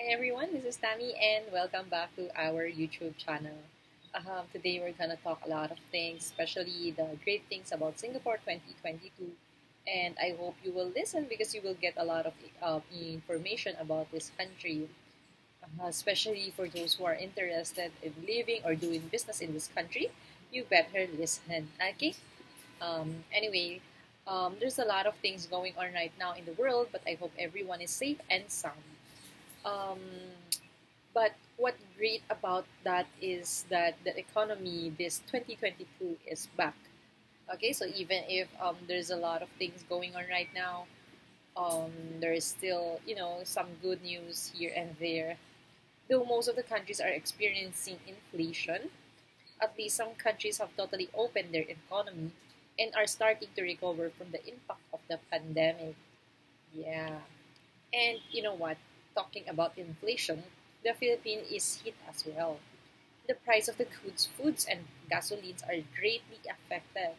everyone, this is Tammy and welcome back to our YouTube channel. Today we're gonna talk a lot of things, especially the great things about Singapore 2022. And I hope you will listen because you will get a lot of information about this country, especially for those who are interested in living or doing business in this country. You better listen, okay? Anyway, there's a lot of things going on right now in the world, but I hope everyone is safe and sound. Um, but what great about that is that the economy this 2022 is back. Okay, so even if there's a lot of things going on right now, there is still some good news here and there. Though most of the countries are experiencing inflation, at least some countries have totally opened their economy and are starting to recover from the impact of the pandemic. Yeah. And you know what? Talking about inflation, the Philippines is hit as well. The price of the goods, foods, and gasolines are greatly affected.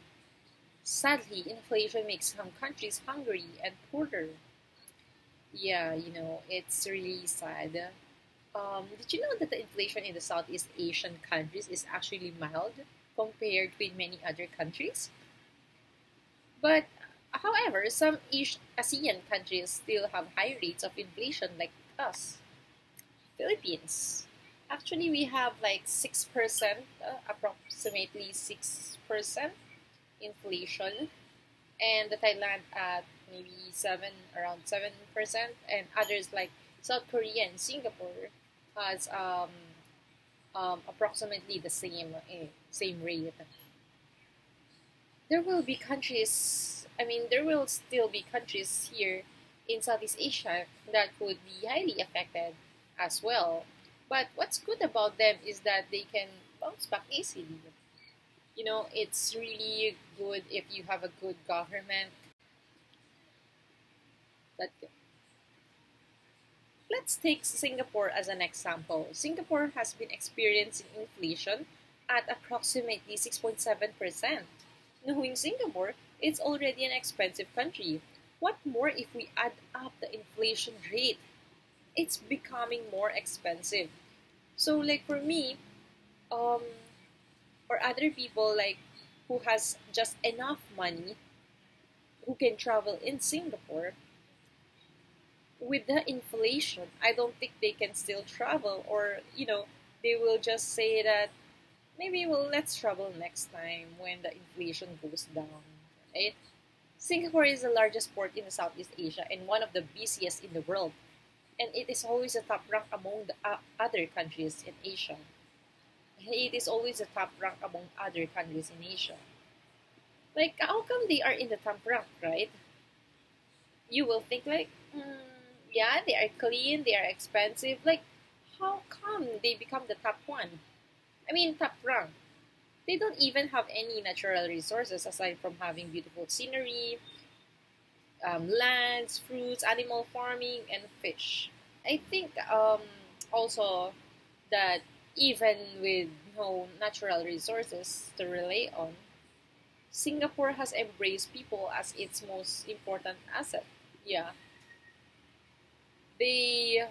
Sadly, inflation makes some countries hungry and poorer. Yeah, it's really sad. Did you know that the inflation in the Southeast Asian countries is actually mild compared with many other countries? But however, some ASEAN countries still have high rates of inflation like us. Philippines. Actually, we have like 6%, approximately 6% inflation, and the Thailand at maybe around 7%, and others like South Korea and Singapore has approximately the same rate. There will still be countries here in Southeast Asia that could be highly affected as well. But what's good about them is that they can bounce back easily. It's really good if you have a good government. That Let's take Singapore as an example. Singapore has been experiencing inflation at approximately 6.7%. Knowing Singapore, it's already an expensive country. What more if we add up the inflation rate? It's becoming more expensive. So like for me, um, or other people like who has just enough money who can travel in Singapore, with the inflation, I don't think they can still travel, or they will just say that maybe let's travel next time when the inflation goes down, right? Singapore is the largest port in Southeast Asia and one of the busiest in the world, and it is always a top rank among the other countries in Asia. It is always a top rank among other countries in Asia. Like, how come they are in the top rank, right? You will think like, yeah, they are clean, they are expensive. Like, how come they become the top one? I mean, top rank. They don't even have any natural resources aside from having beautiful scenery, lands, fruits, animal farming, and fish. I think also that even with no natural resources to rely on, Singapore has embraced people as its most important asset. Yeah, they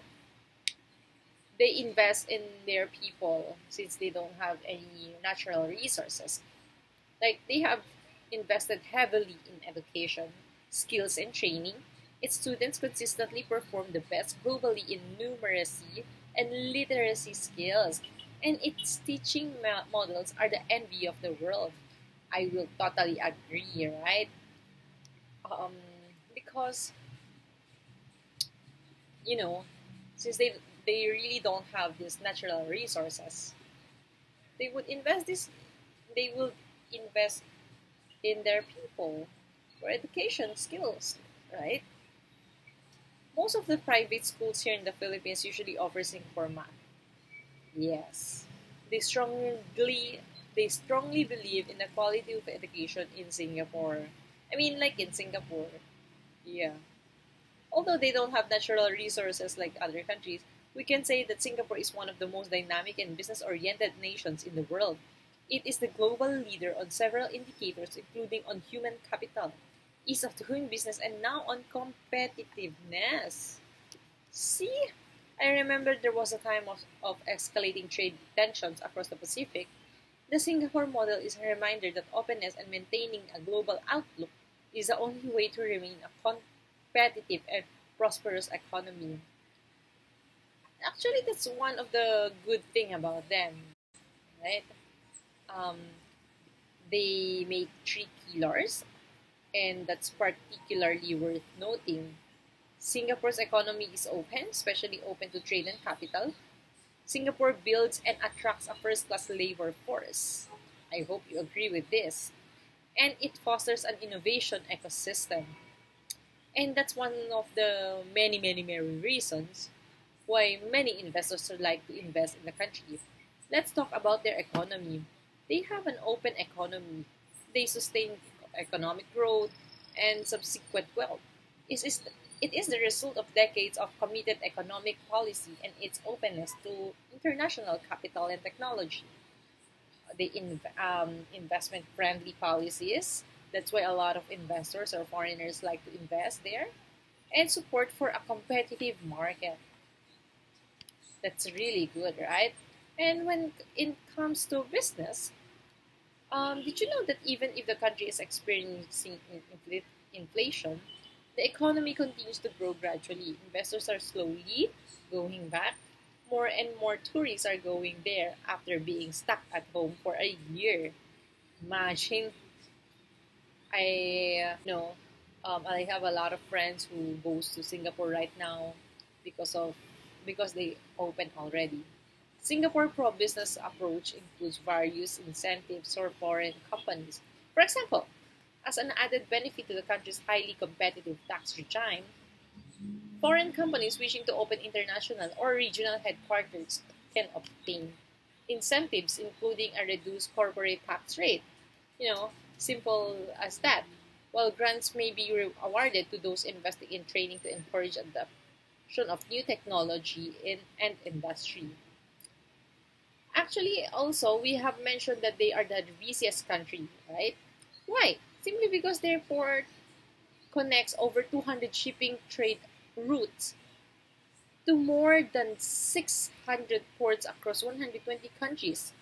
they invest in their people since they don't have any natural resources. Like they have invested heavily in education, skills, and training. Its students consistently perform the best globally in numeracy and literacy skills, and its teaching models are the envy of the world. I will totally agree, right? Um, because you know, since they really don't have these natural resources, they would invest this. They will invest in their people for education skills, right? Most of the private schools here in the Philippines usually offer Singapore math. Yes, they strongly they strongly believe in the quality of education in Singapore. I mean, like in Singapore, yeah. Although they don't have natural resources like other countries, we can say that Singapore is one of the most dynamic and business-oriented nations in the world. It is the global leader on several indicators, including on human capital, ease of doing business, and now on competitiveness. See? I remember there was a time of escalating trade tensions across the Pacific. The Singapore model is a reminder that openness and maintaining a global outlook is the only way to remain a competitive and prosperous economy. Actually, that's one of the good thing about them, right? Um, they make three pillars, and that's particularly worth noting. Singapore's economy is open, especially open to trade and capital. Singapore builds and attracts a first-class labor force. I hope you agree with this. And it fosters an innovation ecosystem. And that's one of the many reasons why many investors would like to invest in the country. Let's talk about their economy. They have an open economy. They sustain economic growth and subsequent wealth. It is, it is the result of decades of committed economic policy and its openness to international capital and technology. The investment friendly policies. That's why a lot of investors or foreigners like to invest there, and support for a competitive market. That's really good, right? And when it comes to business, did you know that even if the country is experiencing inflation, the economy continues to grow gradually? Investors are slowly going back. More and more tourists are going there after being stuck at home for a year. Imagine, I have a lot of friends who goes to Singapore right now because of because they open already. Singapore pro-business approach includes various incentives for foreign companies. For example, as an added benefit to the country's highly competitive tax regime, foreign companies wishing to open international or regional headquarters can obtain incentives, including a reduced corporate tax rate. You know, simple as that. While grants may be awarded to those investing in training to encourage adoption of new technology and industry. Actually, also, we have mentioned that they are the busiest country, right? Why? Simply because their port connects over 200 shipping trade routes to more than 600 ports across 120 countries.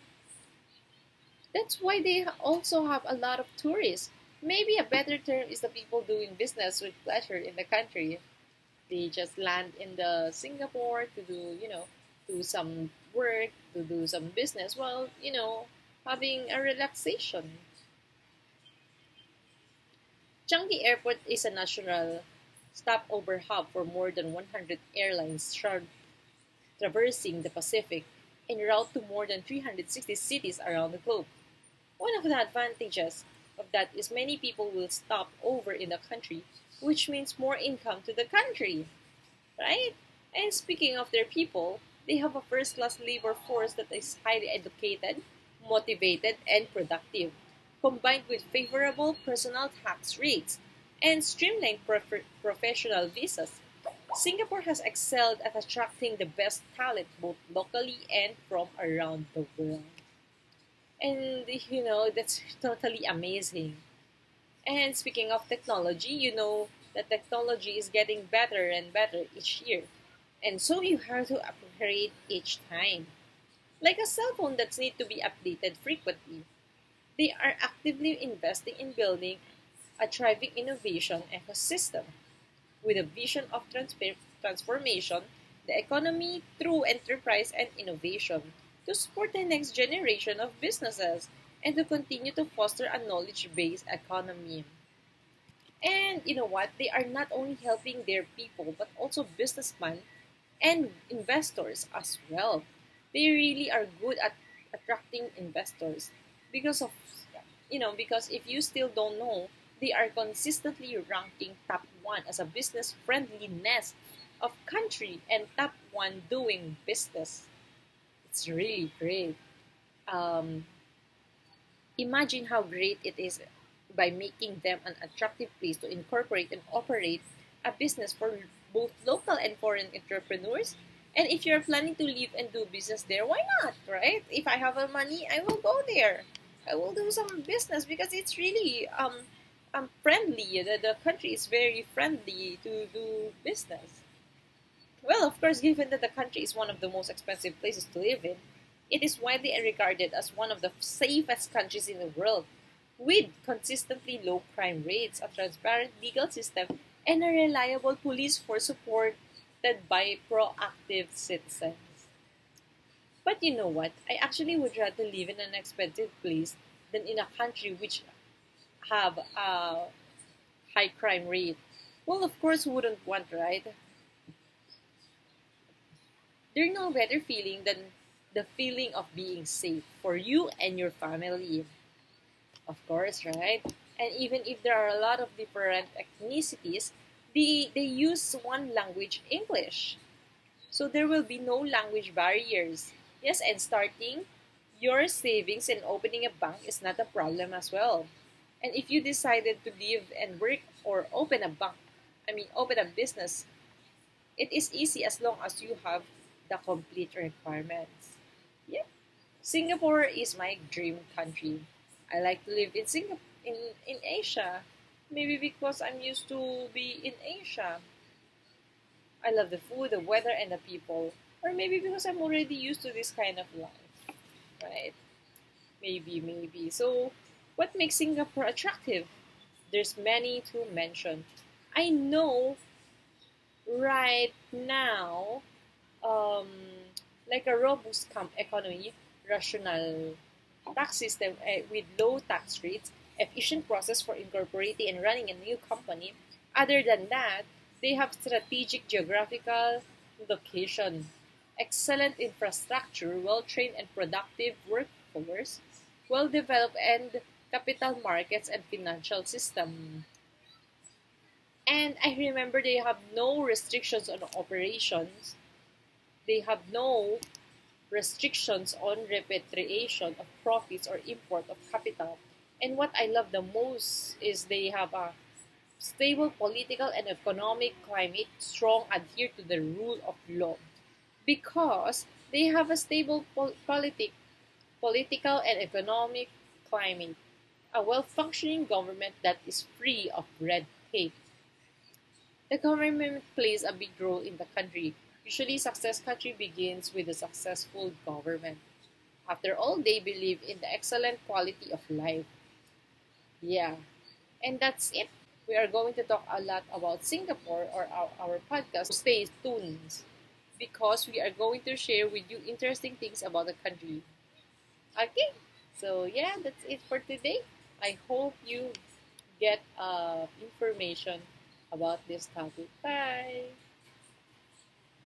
That's why they also have a lot of tourists. Maybe a better term is the people doing business with pleasure in the country. They just land in the Singapore to do some work, to do some business while, having a relaxation. Changi Airport is a national stopover hub for more than 100 airlines traversing the Pacific en route to more than 360 cities around the globe. One of the advantages of that is many people will stop over in the country, which means more income to the country, right? And speaking of their people, they have a first class labor force that is highly educated, motivated, and productive, combined with favorable personal tax rates and streamlined professional visas. Singapore has excelled at attracting the best talent both locally and from around the world. And that's totally amazing. And speaking of technology, the technology is getting better and better each year. And so you have to upgrade each time. Like a cell phone that needs to be updated frequently. They are actively investing in building a thriving innovation ecosystem with a vision of transformation the economy through enterprise and innovation to support the next generation of businesses and to continue to foster a knowledge-based economy. And you know what? They are not only helping their people but also businessmen and investors as well. They really are good at attracting investors because of because if you still don't know, they are consistently ranking top one as a business friendliness of country and top one doing business. It's really great. Um, Imagine how great it is by making them an attractive place to incorporate and operate a business for both local and foreign entrepreneurs. And if you're planning to live and do business there, why not, right? If I have the money, I will go there. I will do some business because it's really friendly. The country is very friendly to do business. Well, of course, given that the country is one of the most expensive places to live in, it is widely regarded as one of the safest countries in the world, with consistently low crime rates, a transparent legal system, and a reliable police force supported by proactive citizens. But you know what? I actually would rather live in an expensive place than in a country which have a high crime rate. Well, of course, who wouldn't want, right? There's no better feeling than the feeling of being safe for you and your family. Of course, right? And even if there are a lot of different ethnicities, they use one language, English. So there will be no language barriers. Yes, and starting your savings and opening a bank is not a problem as well. And if you decided to live and work or open a bank, open a business, it is easy as long as you have the complete requirements. Yep. Singapore is my dream country. I like to live in Singapore in Asia. Maybe because I'm used to be in Asia. I love the food, the weather, and the people. Or maybe because I'm already used to this kind of life. Right? Maybe. So, what makes Singapore attractive? There's many to mention. I know right now, um, like a robust economy, rational tax system with low tax rates, efficient process for incorporating and running a new company. Other than that, they have strategic geographical location, excellent infrastructure, well-trained and productive workforce, well-developed and capital markets and financial system. And I remember they have no restrictions on operations. They have no restrictions on repatriation of profits or import of capital. And what I love the most is they have a stable political and economic climate, strong adhere to the rule of law. Because they have a stable political and economic climate, a well-functioning government that is free of red tape. The government plays a big role in the country. Usually, success country begins with a successful government. After all, they believe in the excellent quality of life. Yeah, and that's it. We are going to talk a lot about Singapore or our podcast. Stay tuned because we are going to share with you interesting things about the country. Okay, so yeah, that's it for today. I hope you get information about this topic. Bye.